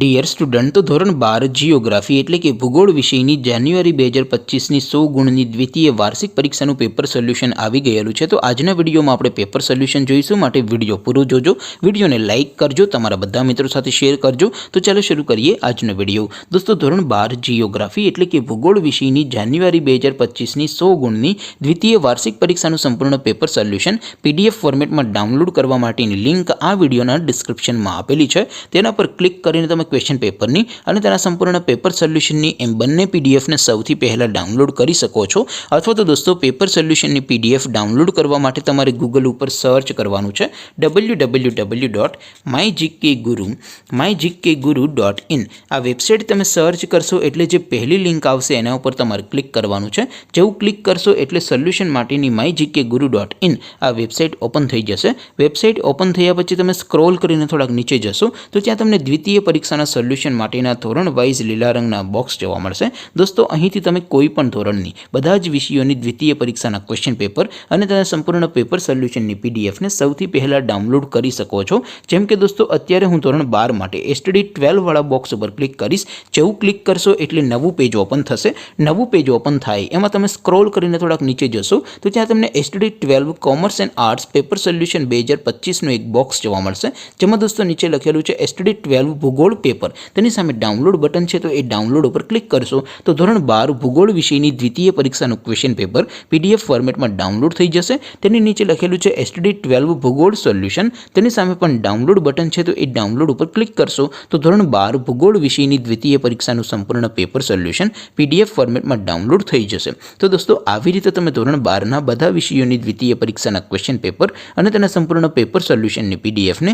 Dear student, તો ધોરણ 12 geography એટલે કે ભૂગોળ વિષયની જાન્યુઆરી 2025ની 100 ગુણની દ્વિતીય વાર્ષિક પરીક્ષાનું પેપર સોલ્યુશન આવી ગયેલું છે। તો આજના વિડીયોમાં આપણે પેપર સોલ્યુશન જોઈશું, માટે વિડીયો પૂરો જોજો, વિડીયોને લાઇક કરજો, તમારા બધા મિત્રો સાથે શેર કરજો। તો ચાલો શરૂ કરીએ આજનો વિડીયો। દોસ્તો, ધોરણ 12 જીઓગ્રાફી એટલે કે ભૂગોળ વિષયની જાન્યુઆરી 2025ની 100 ગુણની દ્વિતીય વાર્ષિક પરીક્ષાનું સંપૂર્ણ પેપર સોલ્યુશન પીડીએફ ફોર્મેટમાં ડાઉનલોડ કરવા માટેની લિંક આ વિડીયોના ડિસ્ક્રિપ્શનમાં આપેલી છે। તેના પર ક્લિક કરીને તમે ક્વેશ્ચન પેપરની અને તેના સંપૂર્ણ પેપર સોલ્યુશનની એમ બંને પીડીએફને સૌથી પહેલાં ડાઉનલોડ કરી શકો છો। અથવા તો દોસ્તો, પેપર સોલ્યુશનની પીડીએફ ડાઉનલોડ કરવા માટે તમારે ગૂગલ ઉપર સર્ચ કરવાનું છે www.mygkguru.in। આ વેબસાઇટ તમે સર્ચ કરશો એટલે જે પહેલી લિંક આવશે એના ઉપર તમારે ક્લિક કરવાનું છે। જેવું ક્લિક કરશો એટલે સોલ્યુશન માટેની mygkguru.in આ વેબસાઇટ ઓપન થઈ જશે। વેબસાઇટ ઓપન થયા પછી તમે સ્ક્રોલ કરીને થોડાક નીચે જશો તો ત્યાં તમને દ્વિતીય પરીક્ષાના સોલ્યુશન માટેના ધોરણ વાઇઝ લીલા રંગના બોક્સ જોવા મળશે। દોસ્તો, અહીંથી તમે કોઈ પણ ધોરણની બધા જ વિષયોની દ્વિતીય પરીક્ષાના ક્વેશ્ચન પેપર અને તેના સંપૂર્ણ પેપર સોલ્યુશનની પીડીએફને સૌથી પહેલાં ડાઉનલોડ કરી શકો છો। જેમ કે દોસ્તો, અત્યારે હું ધોરણ 12 માટે એસટીડી 12 વાળા બોક્સ ઉપર ક્લિક કરીશ। જેવું ક્લિક કરશો એટલે નવું પેજ ઓપન થશે। નવું પેજ ઓપન થાય એમાં તમે સ્ક્રોલ કરીને થોડાક નીચે જશો તો ત્યાં તમને STD 12 commerce and arts paper solution 2025નું એક બોક્સ જોવા મળશે, જેમાં દોસ્તો નીચે લખેલું છે એસટીડી 12 ભૂગોળ પેપર। તેની સામે ડાઉનલોડ બટન છે, તો એ ડાઉનલોડ ઉપર ક્લિક કરશો તો ધોરણ 12 ભૂગોળ વિષયની દ્વિતીય પરીક્ષાનું ક્વેશ્ચન પેપર પીડીએફ ફોર્મેટમાં ડાઉનલોડ થઈ જશે। તેની નીચે લખેલું છે એસટીડી 12 ભૂગોળ સોલ્યુશન, તેની સામે પણ ડાઉનલોડ બટન છે, તો એ ડાઉનલોડ ઉપર ક્લિક કરશો તો ધોરણ 12 ભૂગોળ વિષયની દ્વિતીય પરીક્ષાનું સંપૂર્ણ પેપર સોલ્યુશન પીડીએફ ફોર્મેટમાં ડાઉનલોડ થઈ જશે। તો દોસ્તો, આવી રીતે તમે ધોરણ 12ના બધા વિષયોની દ્વિતીય પરીક્ષાના ક્વેશ્ચન પેપર અને તેના સંપૂર્ણ પેપર સોલ્યુશનની પીડીએફને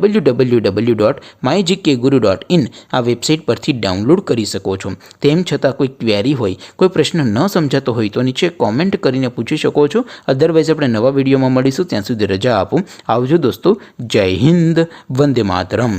www.mygkguru.in આ વેબસાઇટ પરથી ડાઉનલોડ કરી શકો છો। તેમ છતાં કોઈ ક્વેરી હોય, કોઈ પ્રશ્ન ન સમજાતો હોય તો નીચે કોમેન્ટ કરીને પૂછી શકો છો। અધરવાઇઝ આપણે નવા વિડીયોમાં મળીશું, ત્યાં સુધી રજા આપો। આવજો દોસ્તો, જય હિન્દ, વંદે માતરમ।